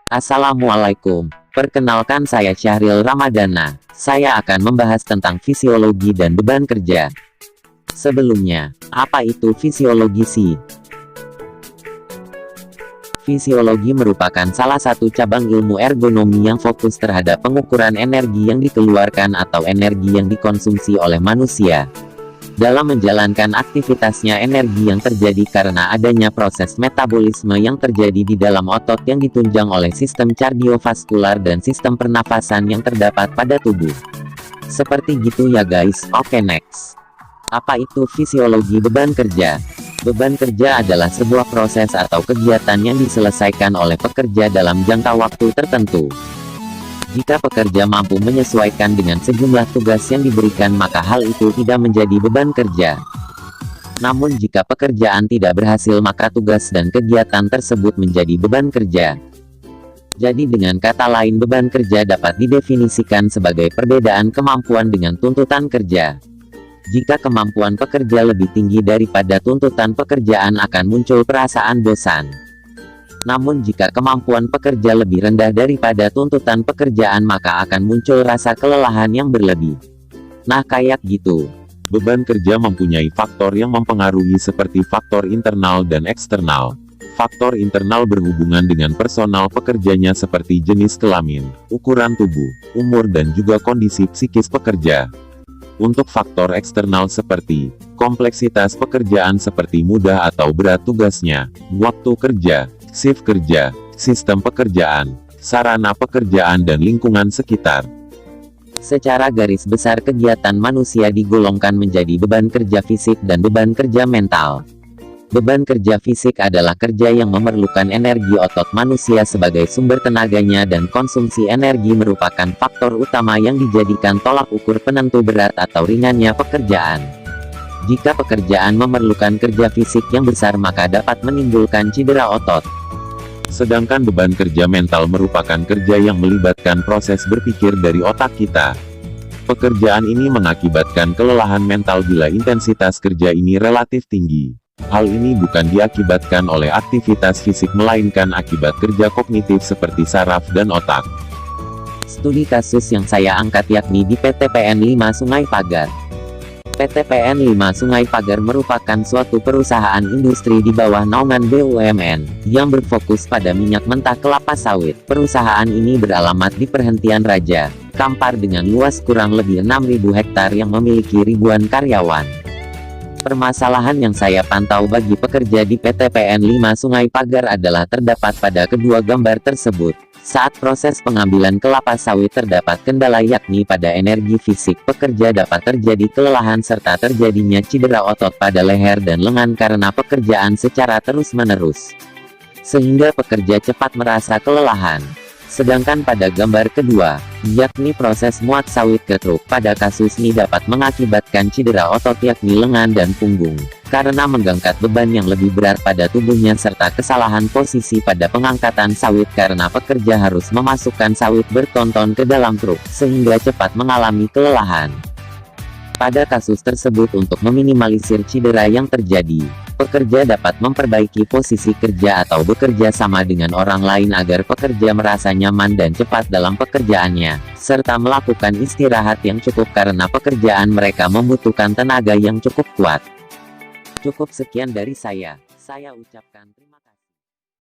Assalamualaikum. Perkenalkan, saya Syahril Ramadana. Saya akan membahas tentang fisiologi dan beban kerja. Sebelumnya, apa itu fisiologi sih? Fisiologi merupakan salah satu cabang ilmu ergonomi yang fokus terhadap pengukuran energi yang dikeluarkan atau energi yang dikonsumsi oleh manusia dalam menjalankan aktivitasnya. Energi yang terjadi karena adanya proses metabolisme yang terjadi di dalam otot yang ditunjang oleh sistem kardiovaskular dan sistem pernafasan yang terdapat pada tubuh. Seperti gitu ya guys. Oke, next. Apa itu fisiologi beban kerja? Beban kerja adalah sebuah proses atau kegiatan yang diselesaikan oleh pekerja dalam jangka waktu tertentu. Jika pekerja mampu menyesuaikan dengan sejumlah tugas yang diberikan, maka hal itu tidak menjadi beban kerja. Namun jika pekerjaan tidak berhasil, maka tugas dan kegiatan tersebut menjadi beban kerja. Jadi dengan kata lain, beban kerja dapat didefinisikan sebagai perbedaan kemampuan dengan tuntutan kerja. Jika kemampuan pekerja lebih tinggi daripada tuntutan pekerjaan, akan muncul perasaan bosan. Namun jika kemampuan pekerja lebih rendah daripada tuntutan pekerjaan, maka akan muncul rasa kelelahan yang berlebih. Nah, kayak gitu. Beban kerja mempunyai faktor yang mempengaruhi seperti faktor internal dan eksternal. Faktor internal berhubungan dengan personal pekerjanya seperti jenis kelamin, ukuran tubuh, umur dan juga kondisi psikis pekerja. Untuk faktor eksternal seperti kompleksitas pekerjaan seperti mudah atau berat tugasnya, waktu kerja, shift kerja, sistem pekerjaan, sarana pekerjaan dan lingkungan sekitar. Secara garis besar, kegiatan manusia digolongkan menjadi beban kerja fisik dan beban kerja mental. Beban kerja fisik adalah kerja yang memerlukan energi otot manusia sebagai sumber tenaganya, dan konsumsi energi merupakan faktor utama yang dijadikan tolak ukur penentu berat atau ringannya pekerjaan. Jika pekerjaan memerlukan kerja fisik yang besar, maka dapat menimbulkan cedera otot. Sedangkan beban kerja mental merupakan kerja yang melibatkan proses berpikir dari otak kita. Pekerjaan ini mengakibatkan kelelahan mental bila intensitas kerja ini relatif tinggi. Hal ini bukan diakibatkan oleh aktivitas fisik, melainkan akibat kerja kognitif seperti saraf dan otak. Studi kasus yang saya angkat yakni di PT PN 5 Sungai Pagar. PT PN 5 Sungai Pagar merupakan suatu perusahaan industri di bawah naungan BUMN, yang berfokus pada minyak mentah kelapa sawit. Perusahaan ini beralamat di Perhentian Raja, Kampar dengan luas kurang lebih 6.000 hektar yang memiliki ribuan karyawan. Permasalahan yang saya pantau bagi pekerja di PT PN 5 Sungai Pagar adalah terdapat pada kedua gambar tersebut. Saat proses pengambilan kelapa sawit terdapat kendala, yakni pada energi fisik. Pekerja dapat terjadi kelelahan serta terjadinya cedera otot pada leher dan lengan karena pekerjaan secara terus-menerus, sehingga pekerja cepat merasa kelelahan. Sedangkan pada gambar kedua, yakni proses muat sawit ke truk, pada kasus ini dapat mengakibatkan cedera otot yakni lengan dan punggung, karena mengangkat beban yang lebih berat pada tubuhnya, serta kesalahan posisi pada pengangkatan sawit karena pekerja harus memasukkan sawit bertonton ke dalam truk, sehingga cepat mengalami kelelahan. Pada kasus tersebut, untuk meminimalisir cedera yang terjadi, pekerja dapat memperbaiki posisi kerja atau bekerja sama dengan orang lain agar pekerja merasa nyaman dan cepat dalam pekerjaannya, serta melakukan istirahat yang cukup karena pekerjaan mereka membutuhkan tenaga yang cukup kuat. Cukup sekian dari saya ucapkan terima kasih.